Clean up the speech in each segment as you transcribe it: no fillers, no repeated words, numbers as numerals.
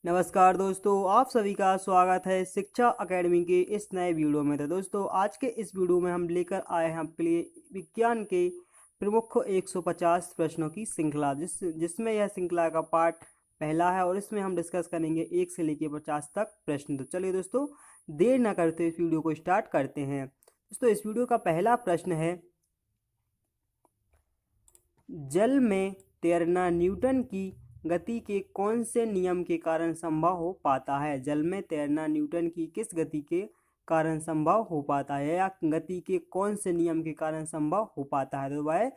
नमस्कार दोस्तों, आप सभी का स्वागत है शिक्षा अकेडमी के इस नए वीडियो में। तो दोस्तों, आज के इस वीडियो में हम लेकर आए हैं आपके लिए विज्ञान के प्रमुख 150 प्रश्नों की श्रृंखला, जिसमें यह श्रृंखला का पार्ट पहला है और इसमें हम डिस्कस करेंगे 1 से लेकर 50 तक प्रश्न। तो चलिए दोस्तों, देर न करते इस वीडियो को स्टार्ट करते हैं। दोस्तों, इस वीडियो का पहला प्रश्न है, जल में तैरना न्यूटन की गति के कौन से नियम के कारण संभव हो पाता है। जल में तैरना न्यूटन की किस गति के कारण संभव हो पाता है, या गति के कौन से नियम के कारण संभव हो पाता है। तो वह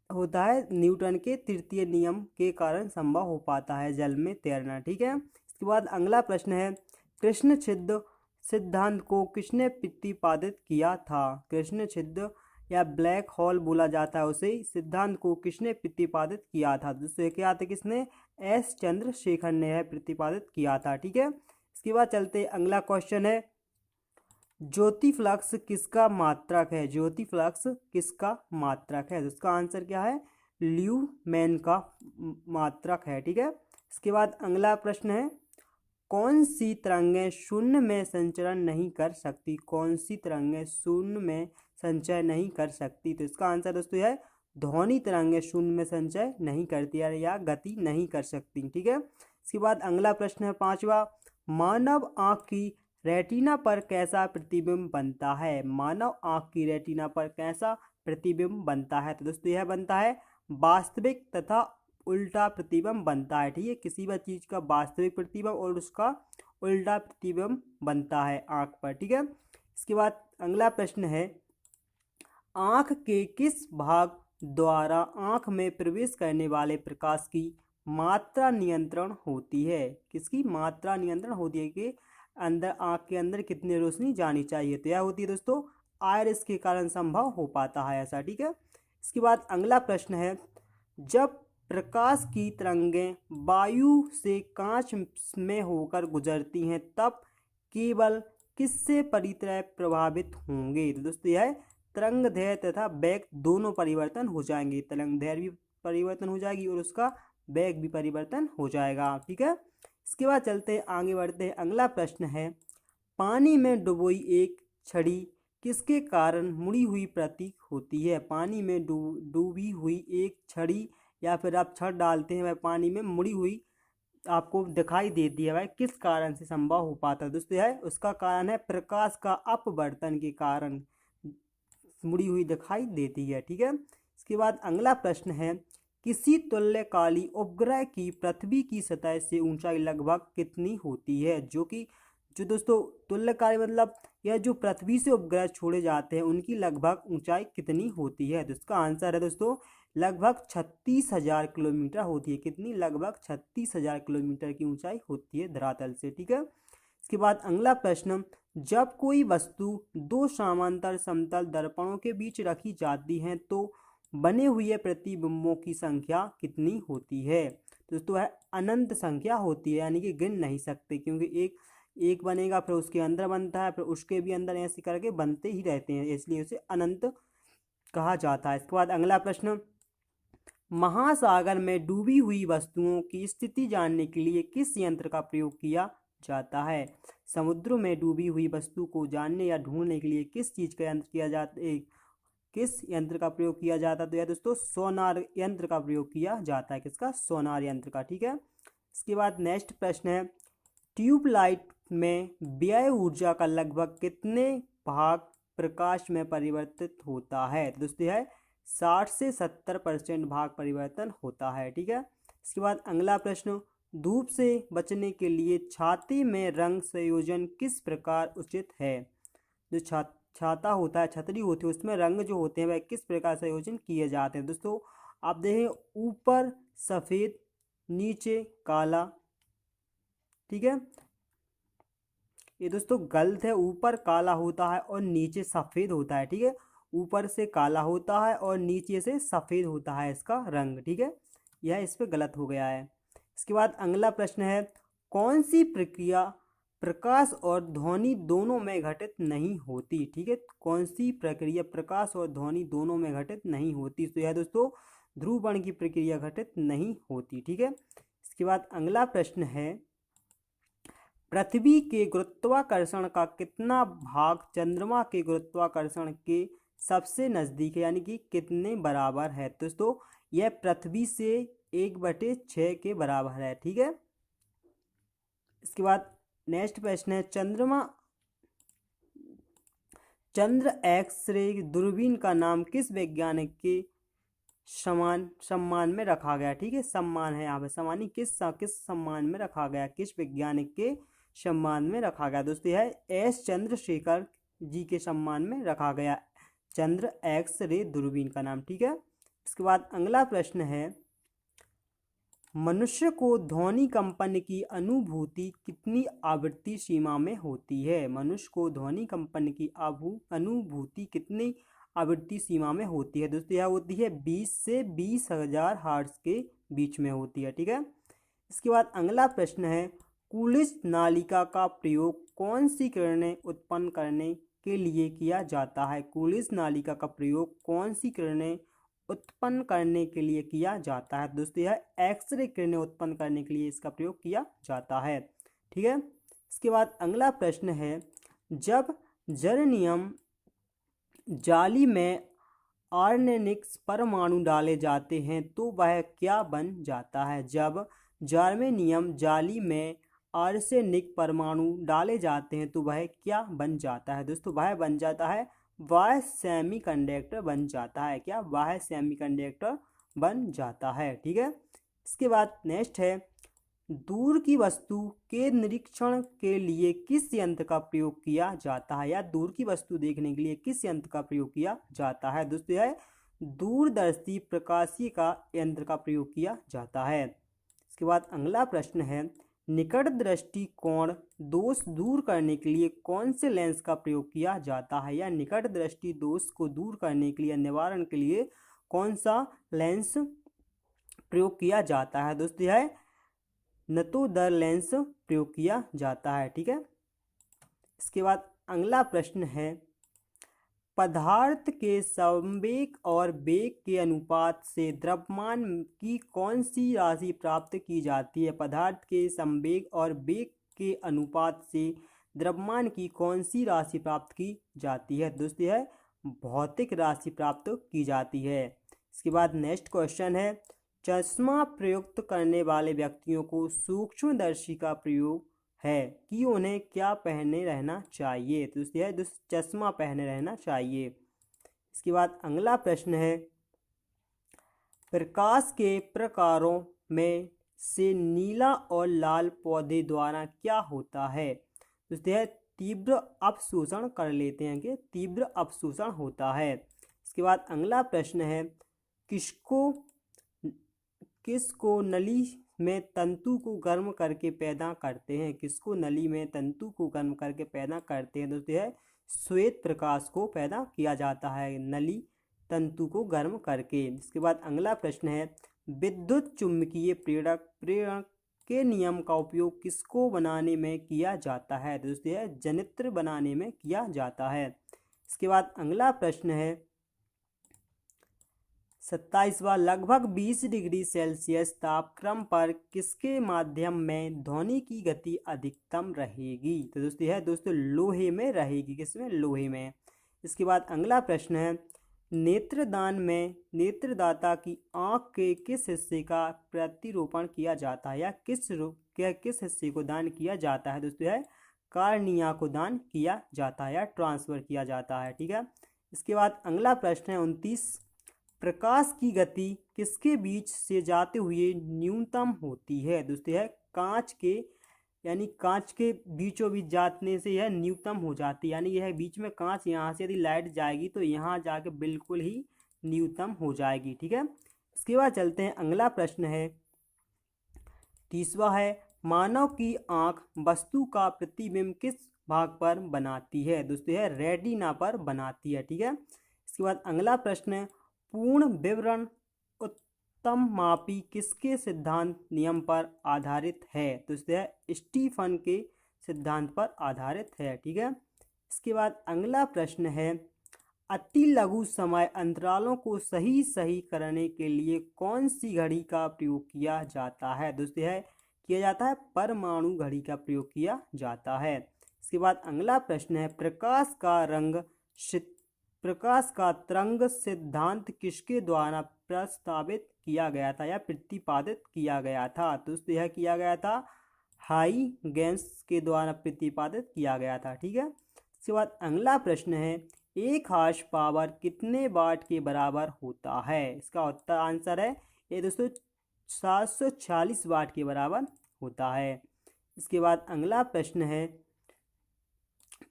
होता है न्यूटन के तृतीय नियम के कारण संभव हो पाता है जल में तैरना। ठीक है। इसके बाद अगला प्रश्न है, कृष्ण छिद्र सिद्धांत को किसने प्रतिपादित किया था। कृष्ण छिद्र या ब्लैक होल बोला जाता है उसे, सिद्धांत को किसने प्रतिपादित किया था। दोस्तों क्या था, किसने, एस चंद्रशेखर ने यह प्रतिपादित किया था। ठीक है। इसके बाद चलते अगला क्वेश्चन है, ज्योति फ्लक्स किसका मात्रक है। ज्योति फ्लक्स किसका मात्रक है। तो इसका आंसर क्या है, ल्यूमेन का मात्रक है। ठीक है। इसके बाद अगला प्रश्न है, कौन सी तरंगें शून्य में संचरण नहीं कर सकती। कौन सी तरंगें शून्य में संचय नहीं कर सकती। तो इसका आंसर दोस्तों है, ध्वनि तरंगें शून्य में संचय नहीं करती या गति नहीं कर सकती। ठीक है। इसके बाद अगला प्रश्न है पांचवा, मानव आंख की रेटिना पर कैसा प्रतिबिंब बनता है। मानव आंख की रेटिना पर कैसा प्रतिबिंब बनता है। तो दोस्तों यह बनता है वास्तविक तथा उल्टा प्रतिबिंब बनता है। ठीक है। किसी भी चीज का वास्तविक प्रतिबिंब और उसका उल्टा प्रतिबिंब बनता है आंख पर। ठीक है। इसके बाद अगला प्रश्न है, आंख के किस भाग द्वारा आंख में प्रवेश करने वाले प्रकाश की मात्रा नियंत्रण होती है। किसकी मात्रा नियंत्रण होती है, कि अंदर आंख के अंदर कितनी रोशनी जानी चाहिए। तो यह होती है दोस्तों आयरिस के कारण संभव हो पाता है ऐसा। ठीक है। इसके बाद अगला प्रश्न है, जब प्रकाश की तरंगें वायु से कांच में होकर गुजरती हैं तब केवल किससे परितः प्रभावित होंगे। तो दोस्तों यह तरंग दैर्घ्य तथा वेग दोनों परिवर्तन हो जाएंगे। तरंग दैर्घ्य भी परिवर्तन हो जाएगी और उसका वेग भी परिवर्तन हो जाएगा। ठीक है। इसके बाद चलते आगे बढ़ते हैं। अगला प्रश्न है, पानी में डुबोई एक छड़ी किसके कारण मुड़ी हुई प्रतीत होती है। पानी में डूबी हुई एक छड़ी या फिर आप छड़ डालते हैं वह पानी में मुड़ी हुई आपको दिखाई देती है, वह किस कारण से संभव हो पाता है। दोस्तों है उसका कारण है प्रकाश का अपवर्तन के कारण मुड़ी हुई दिखाई देती है। ठीक है। इसके बाद अगला प्रश्न है, किसी तुल्यकाली उपग्रह की पृथ्वी की सतह से ऊंचाई लगभग कितनी होती है। जो दोस्तों तुल्यकाली मतलब यह जो पृथ्वी से उपग्रह छोड़े जाते हैं उनकी लगभग ऊंचाई कितनी होती है। तो इसका आंसर है दोस्तों लगभग 36,000 किलोमीटर होती है। कितनी, लगभग 36,000 किलोमीटर की ऊंचाई होती है धरातल से। ठीक है। इसके बाद अगला प्रश्न, जब कोई वस्तु दो समांतर समतल दर्पणों के बीच रखी जाती है तो बने हुए प्रतिबिंबों की संख्या कितनी होती है। तो दोस्तों है अनंत संख्या होती है, यानी कि गिन नहीं सकते, क्योंकि एक बनेगा फिर उसके अंदर बनता है फिर उसके भी अंदर, ऐसे करके बनते ही रहते हैं, इसलिए उसे अनंत कहा जाता है। इसके बाद अगला प्रश्न, महासागर में डूबी हुई वस्तुओं की स्थिति जानने के लिए किस यंत्र का प्रयोग किया जाता है। समुद्रों में डूबी हुई वस्तु को जानने या ढूंढने के लिए किस चीज का यंत्र किया जाता है, किस यंत्र का प्रयोग किया जाता है। तो यह दोस्तों सोनार यंत्र का प्रयोग किया जाता है। किसका, सोनार यंत्र का। ठीक है। इसके बाद नेक्स्ट प्रश्न है, ट्यूबलाइट में व्यय ऊर्जा का लगभग कितने भाग प्रकाश में परिवर्तित होता है। तो दोस्तों है 60 से 70% भाग परिवर्तन होता है। ठीक है। इसके बाद अगला प्रश्न, धूप से बचने के लिए छाते में रंग संयोजन किस प्रकार उचित है। जो छाता होता है, छतरी होती है, उसमें रंग जो होते हैं वह किस प्रकार संयोजन किए जाते हैं। दोस्तों आप देखें ऊपर सफेद नीचे काला। ठीक है। ये दोस्तों गलत है, ऊपर काला होता है और नीचे सफेद होता है। ठीक है। ऊपर से काला होता है और नीचे से सफेद होता है इसका रंग। ठीक है। यह इस पे गलत हो गया है। इसके बाद अगला प्रश्न है, कौन सी प्रक्रिया प्रकाश और ध्वनि दोनों में घटित नहीं होती। ठीक है। कौन सी प्रक्रिया प्रकाश और ध्वनि दोनों में घटित नहीं होती। तो यह दोस्तों ध्रुवण की प्रक्रिया घटित नहीं होती। ठीक है। इसके बाद अगला प्रश्न है, पृथ्वी के गुरुत्वाकर्षण का कितना भाग चंद्रमा के गुरुत्वाकर्षण के सबसे नजदीक है, यानी कि कितने बराबर है। दोस्तों यह पृथ्वी से 1/6 के बराबर है। ठीक है, इसके बाद नेक्स्ट प्रश्न है, चंद्र एक्स-रे दूरबीन का नाम किस वैज्ञानिक के सम्मान में रखा गया। ठीक है, सम्मान है यहाँ पे, सम्मान नहीं, किस सम्मान में रखा गया, किस वैज्ञानिक के सम्मान में रखा गया। दोस्तों यह एस चंद्रशेखर जी के सम्मान में रखा गया चंद्र एक्स-रे दूरबीन का नाम। ठीक है, इसके बाद अगला प्रश्न है, मनुष्य को ध्वनि कंपन की अनुभूति कितनी आवृत्ति सीमा में होती है। मनुष्य को ध्वनि कंपन की अनुभूति कितनी आवृत्ति सीमा में होती है। दोस्तों यह होती है 20 से 20,000 हर्ट्ज के बीच में होती है। ठीक है, इसके बाद अगला प्रश्न है, कूलिज नालिका का प्रयोग कौन सी किरणें उत्पन्न करने के लिए किया जाता है। कूलिज नालिका का प्रयोग कौन सी किरणें उत्पन्न करने के लिए किया जाता है। दोस्तों यह एक्सरे किरणें उत्पन्न करने के लिए इसका प्रयोग किया जाता है। ठीक है, इसके बाद अगला प्रश्न है, जब जर्मेनियम जाली में आर्सेनिक परमाणु डाले जाते हैं तो वह क्या बन जाता है। जब जर्मेनियम जाली में आर्सेनिक परमाणु डाले जाते हैं तो वह क्या बन जाता है। दोस्तों वह बन जाता है, वह सेमीकंडक्टर बन जाता है। क्या, वह सेमीकंडक्टर बन जाता है। ठीक है, इसके बाद नेक्स्ट है, दूर की वस्तु के निरीक्षण के लिए किस यंत्र का प्रयोग किया जाता है, या दूर की वस्तु देखने के लिए किस यंत्र का प्रयोग किया जाता है। दोस्तों यह दूरदर्शी प्रकाशीय का यंत्र का प्रयोग किया जाता है। इसके बाद अगला प्रश्न है, निकट दृष्टि कोण दोष दूर करने के लिए कौन से लेंस का प्रयोग किया जाता है, या निकट दृष्टि दोष को दूर करने के लिए निवारण के लिए कौन सा लेंस प्रयोग किया जाता है। दोस्तों यह नतोदर लेंस प्रयोग किया जाता है। ठीक है, इसके बाद अगला प्रश्न है, पदार्थ के संवेग और वेग के अनुपात से द्रव्यमान की कौन सी राशि प्राप्त की जाती है। पदार्थ के संवेग और वेग के अनुपात से द्रव्यमान की कौन सी राशि प्राप्त की जाती है। दोस्तों यह भौतिक राशि प्राप्त की जाती है। इसके बाद नेक्स्ट क्वेश्चन है, चश्मा प्रयुक्त करने वाले व्यक्तियों को सूक्ष्मदर्शी का प्रयोग है कि उन्हें क्या पहने रहना चाहिए। तो यह चश्मा पहने रहना चाहिए। इसके बाद अगला प्रश्न है, प्रकाश के प्रकारों में से नीला और लाल पौधे द्वारा क्या होता है। तो यह तीव्र अपशोषण कर लेते हैं कि तीव्र अपशोषण होता है। इसके बाद अगला प्रश्न है, किसको नली में तंतु को गर्म करके पैदा करते हैं। किसको नली में तंतु को गर्म करके पैदा करते हैं। दोस्तों यह श्वेत प्रकाश को पैदा किया जाता है नली तंतु को गर्म करके। इसके बाद अगला प्रश्न है, विद्युत चुम्बकीय प्रेरण के नियम का उपयोग किसको बनाने में किया जाता है। दोस्तों यह जनित्र बनाने में किया जाता है। इसके बाद अगला प्रश्न है 27वां, लगभग 20 डिग्री सेल्सियस तापक्रम पर किसके माध्यम में ध्वनि की गति अधिकतम रहेगी। तो दोस्तों यह लोहे में रहेगी। किसमें, लोहे में। इसके बाद अगला प्रश्न है, नेत्रदान में नेत्रदाता की आंख के किस हिस्से का प्रतिरोपण किया जाता है, या किस हिस्से को दान किया जाता है। दोस्तों यह कार्निया को दान किया जाता है या ट्रांसफर किया जाता है। ठीक है, इसके बाद अगला प्रश्न है 29, प्रकाश की गति किसके बीच से जाते हुए न्यूनतम होती है। दोस्तों यह कांच के बीचों बीच जाने से यह न्यूनतम हो जाती है, यानी यह बीच में कांच, यहाँ से यदि लाइट जाएगी तो यहाँ जाके बिल्कुल ही न्यूनतम हो जाएगी। ठीक है, इसके बाद चलते हैं अगला प्रश्न है 30वां है, मानव की आंख वस्तु का प्रतिबिंब किस भाग पर बनाती है। दोस्तों यह रेटिना पर बनाती है। ठीक है, इसके बाद अगला प्रश्न है, पूर्ण विवरण उत्तम मापी किसके सिद्धांत नियम पर आधारित है। तो यह स्टीफन के सिद्धांत पर आधारित है। ठीक है, इसके बाद अगला प्रश्न है, अति लघु समय अंतरालों को सही करने के लिए कौन सी घड़ी का प्रयोग किया जाता है। दोस्तों यह किया जाता है? परमाणु घड़ी का प्रयोग किया जाता है। इसके बाद अगला प्रश्न है, प्रकाश का तरंग सिद्धांत किसके द्वारा प्रस्तावित किया गया था या प्रतिपादित किया गया था? तो दोस्तों यह किया गया था हाइगेंस के द्वारा प्रतिपादित किया गया था। ठीक है। इसके बाद अगला प्रश्न है, एक हॉर्स पावर कितने वाट के बराबर होता है? इसका उत्तर आंसर है ये दोस्तों 746 वाट के बराबर होता है। इसके बाद अगला प्रश्न है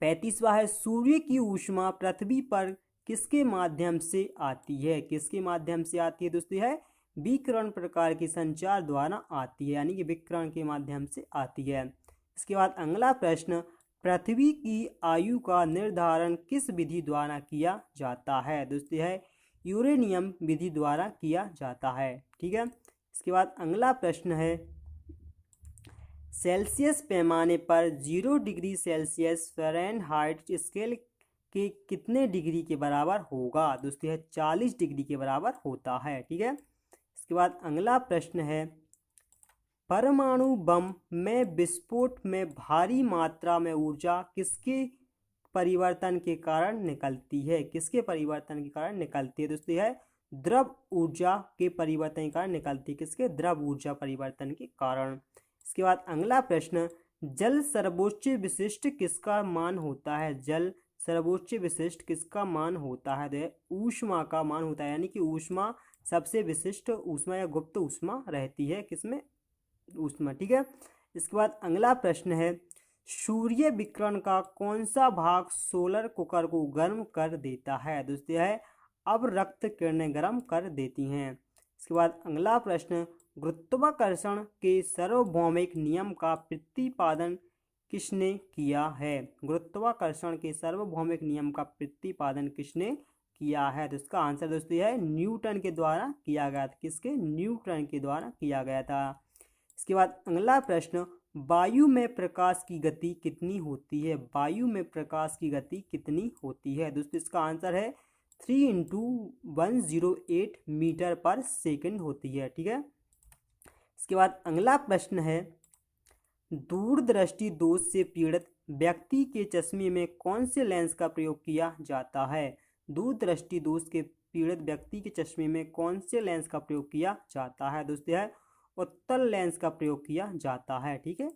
35वां है, सूर्य की ऊष्मा पृथ्वी पर किसके माध्यम से आती है? किसके माध्यम से आती है दोस्तों? है विकिरण प्रकार के संचार द्वारा आती है, यानी कि विकिरण के माध्यम से आती है। इसके बाद अगला प्रश्न, पृथ्वी की आयु का निर्धारण किस विधि द्वारा किया जाता है? दोस्तों है यूरेनियम विधि द्वारा किया जाता है। ठीक है। इसके बाद अगला प्रश्न है, सेल्सियस पैमाने पर 0 डिग्री सेल्सियस फ़ारेनहाइट स्केल के कितने डिग्री के बराबर होगा? दोस्तों यह 40 डिग्री के बराबर होता है। ठीक है। इसके बाद अगला प्रश्न है, परमाणु बम में विस्फोट में भारी मात्रा में ऊर्जा किसके परिवर्तन के कारण निकलती है? किसके परिवर्तन के कारण निकलती है? दोस्तों यह द्रव ऊर्जा के परिवर्तन के कारण निकलती है। किसके? द्रव ऊर्जा परिवर्तन के कारण। इसके बाद अगला प्रश्न, जल सर्वोच्च विशिष्ट किसका मान होता है? जल सर्वोच्च विशिष्ट किसका मान होता है? तो ऊष्मा का मान होता है, यानी कि ऊष्मा सबसे विशिष्ट ऊष्मा या गुप्त ऊष्मा रहती है। किसमें? ऊष्मा। ठीक है। इसके बाद अगला प्रश्न है, सूर्य विकिरण का कौन सा भाग सोलर कुकर को गर्म कर देता है? दोस्तों है अवरक्त किरणें गर्म कर देती हैं। इसके बाद अगला प्रश्न, गुरुत्वाकर्षण के सार्वभौमिक नियम का प्रतिपादन किसने किया है? गुरुत्वाकर्षण के सार्वभौमिक नियम का प्रतिपादन किसने किया है? तो इसका आंसर दोस्तों है न्यूटन के द्वारा किया गया था। किसके? न्यूटन के द्वारा किया गया था। इसके बाद अगला प्रश्न, वायु में प्रकाश की गति कितनी होती है? वायु में प्रकाश की गति कितनी होती है? दोस्तों इसका आंसर है 3 × 108 मीटर पर सेकंड होती है। ठीक है। इसके बाद अगला प्रश्न है, दूरदृष्टि दोष से पीड़ित व्यक्ति के चश्मे में कौन से लेंस का प्रयोग किया जाता है? दूरदृष्टि दोष के पीड़ित व्यक्ति के चश्मे में कौन से लेंस का प्रयोग किया जाता है? दोस्तों है उत्तल लेंस का प्रयोग किया जाता है। ठीक है।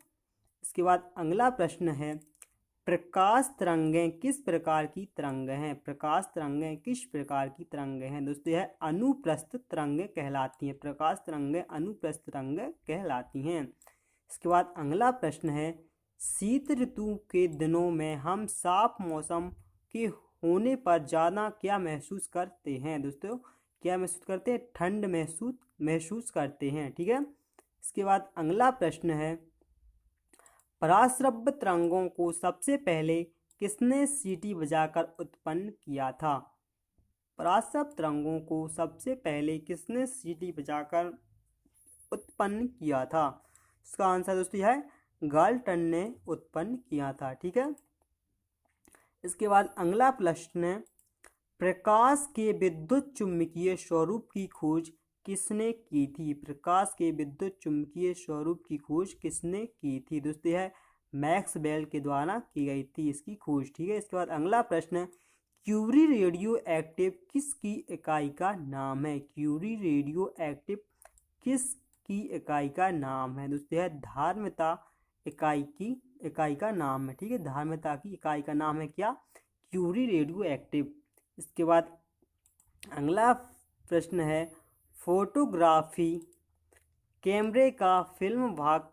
इसके बाद अगला प्रश्न है, प्रकाश तरंगें किस प्रकार की तरंगें हैं? प्रकाश तरंगें किस प्रकार की तरंगें हैं? दोस्तों यह अनुप्रस्थ तरंगें कहलाती हैं। प्रकाश तरंगें अनुप्रस्थ तरंगें कहलाती हैं। इसके बाद अगला प्रश्न है, शीत ऋतु के दिनों में हम साफ मौसम के होने पर ज़्यादा क्या महसूस करते हैं? दोस्तों क्या महसूस करते हैं? ठंड महसूस करते हैं। ठीक है। इसके बाद अगला प्रश्न है, पराश्रव्य तरंगों को सबसे पहले किसने सीटी बजाकर उत्पन्न किया था? पराश्रव्य तरंगों को सबसे पहले किसने सीटी बजाकर उत्पन्न किया था? इसका आंसर दोस्तों यह है गाल्टन ने उत्पन्न किया था। ठीक है। इसके बाद अगला प्रश्न है, प्रकाश के विद्युत चुम्बकीय स्वरूप की खोज किसने की थी? प्रकाश के विद्युत चुम्बकीय स्वरूप की खोज किसने की थी? दोस्तों है मैक्सवेल के द्वारा की गई थी इसकी खोज। ठीक है। इसके बाद अगला प्रश्न, क्यूरी रेडियो एक्टिव किसकी इकाई का नाम है? क्यूरी रेडियो एक्टिव किसकी इकाई का नाम है? दोस्तों है धार्मिकता इकाई का नाम है। ठीक है। धार्मिकता की इकाई का नाम है क्या? Curie radio active. इसके बाद अगला प्रश्न है, फोटोग्राफी कैमरे का फिल्म भाग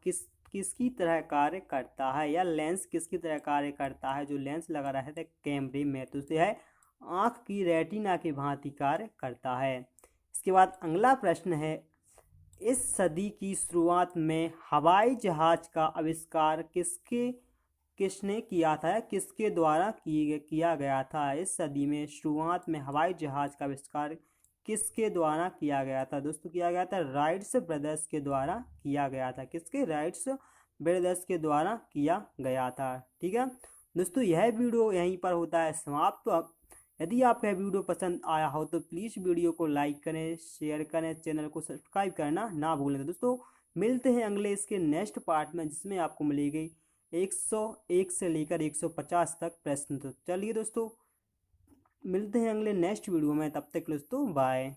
किसकी तरह कार्य करता है, या लेंस किसकी तरह कार्य करता है? जो लेंस लगा रहता है कैमरे में, तो उसे है आँख की रेटिना की भांति कार्य करता है। इसके बाद अगला प्रश्न है, इस सदी की शुरुआत में हवाई जहाज का आविष्कार किसने किया था? किसके द्वारा किया गया था? इस सदी में शुरुआत में हवाई जहाज का आविष्कार किसके द्वारा किया गया था? दोस्तों किया गया था राइट्स ब्रदर्स के द्वारा किया गया था। किसके? राइट्स ब्रदर्स के द्वारा किया गया था। ठीक है दोस्तों, यह वीडियो यहीं पर होता है समाप्त। तो यदि आपको यह वीडियो पसंद आया हो तो प्लीज़ वीडियो को लाइक करें, शेयर करें, चैनल को सब्सक्राइब करना ना भूलें। दोस्तों मिलते हैं अगले इसके नेक्स्ट पार्ट में, जिसमें आपको मिलेगी 101 से लेकर 150 तक प्रश्न। तो चलिए दोस्तों, मिलते हैं अगले नेक्स्ट वीडियो में, तब तक दोस्तों बाय।